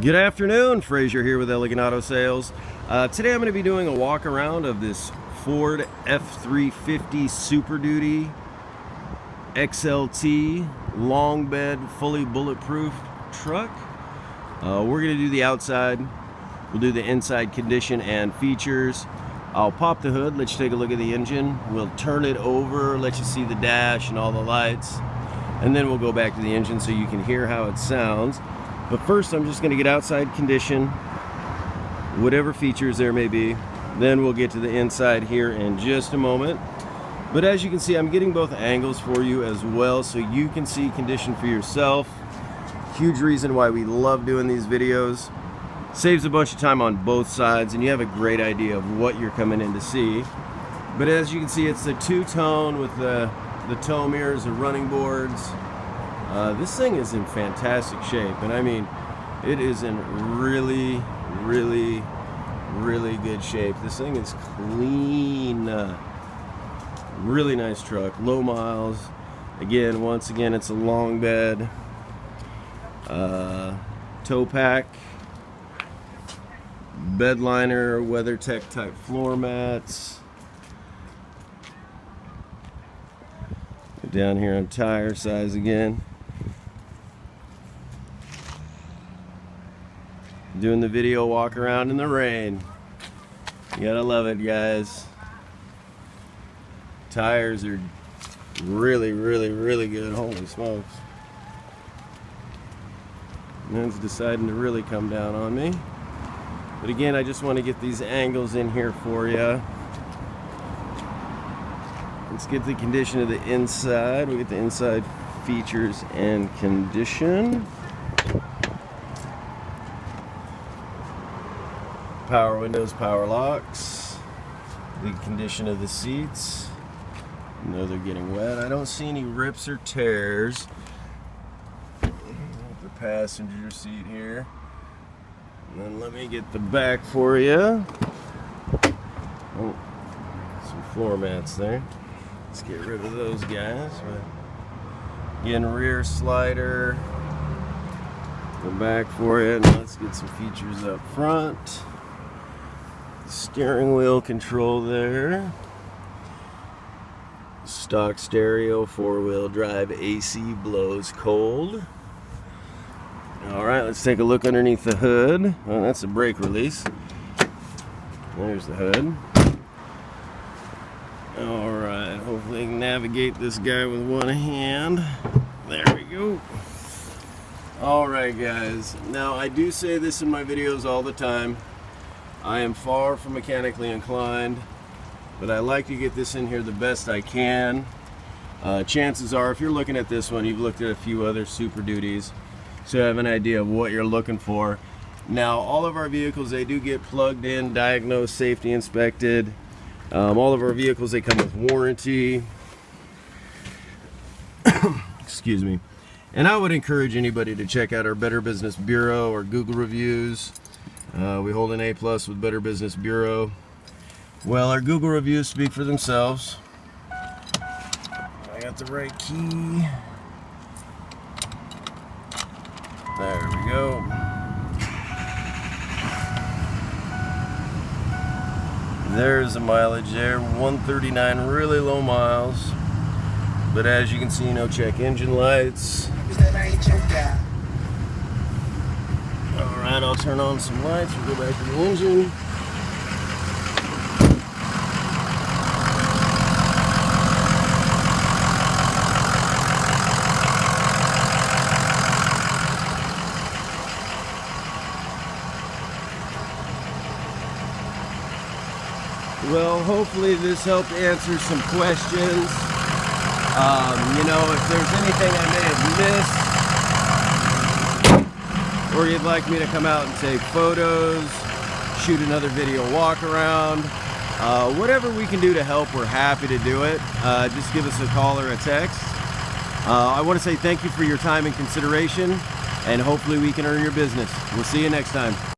Good afternoon, Frazier here with Elegant Auto Sales. Today I'm going to be doing a walk around of this Ford F-350 Super Duty XLT long bed fully bulletproof truck. We're going to do the outside, we'll do the inside condition and features. I'll pop the hood, let you take a look at the engine. We'll turn it over, let you see the dash and all the lights, and then we'll go back to the engine so you can hear how it sounds. But first I'm just going to get outside condition, whatever features there may be. Then we'll get to the inside here in just a moment. But as you can see, I'm getting both angles for you as well so you can see condition for yourself. Huge reason why we love doing these videos. Saves a bunch of time on both sides and you have a great idea of what you're coming in to see. But as you can see, it's the two-tone with the tow mirrors, the running boards. This thing is in fantastic shape, and I mean, it is in really good shape. This thing is clean. Really nice truck, low miles. Again, once again, it's a long bed. Tow pack, Bedliner, WeatherTech type floor mats. Down here on tire size again. Doing the video walk around in the rain. You gotta love it, guys. Tires are really good. Holy smokes. Man's deciding to really come down on me. But again, I just want to get these angles in here for you. Let's get the condition of the inside. We'll get the inside features and condition. Power windows, power locks. The condition of the seats. You know they're getting wet. I don't see any rips or tears. The passenger seat here. And then let me get the back for you. Oh, some floor mats there. Let's get rid of those guys. Again, rear slider. The back for you. And let's get some features up front. Steering wheel control there. Stock stereo, 4-wheel drive AC, blows cold. Alright, let's take a look underneath the hood. Oh, that's a brake release. There's the hood. Alright, hopefully I can navigate this guy with one hand. There we go. Alright guys, now I do say this in my videos all the time. I am far from mechanically inclined, but I like to get this in here the best I can. Chances are, if you're looking at this one, you've looked at a few other Super Duties, so you have an idea of what you're looking for. Now, all of our vehicles, they do get plugged in, diagnosed, safety inspected. All of our vehicles, they come with warranty. Excuse me. And I would encourage anybody to check out our Better Business Bureau or Google reviews. We hold an A+ with Better Business Bureau. Well, our Google reviews speak for themselves. I got the right key. There we go. There's the mileage there, 139, really low miles. But as you can see, no check engine lights. Alright, I'll turn on some lights. We'll go back to the engine. Well, hopefully this helped answer some questions. You know, if there's anything I may have missed, or you'd like me to come out and take photos, shoot another video walk around, whatever we can do to help, we're happy to do it. Just give us a call or a text. I want to say thank you for your time and consideration, and hopefully we can earn your business. We'll see you next time.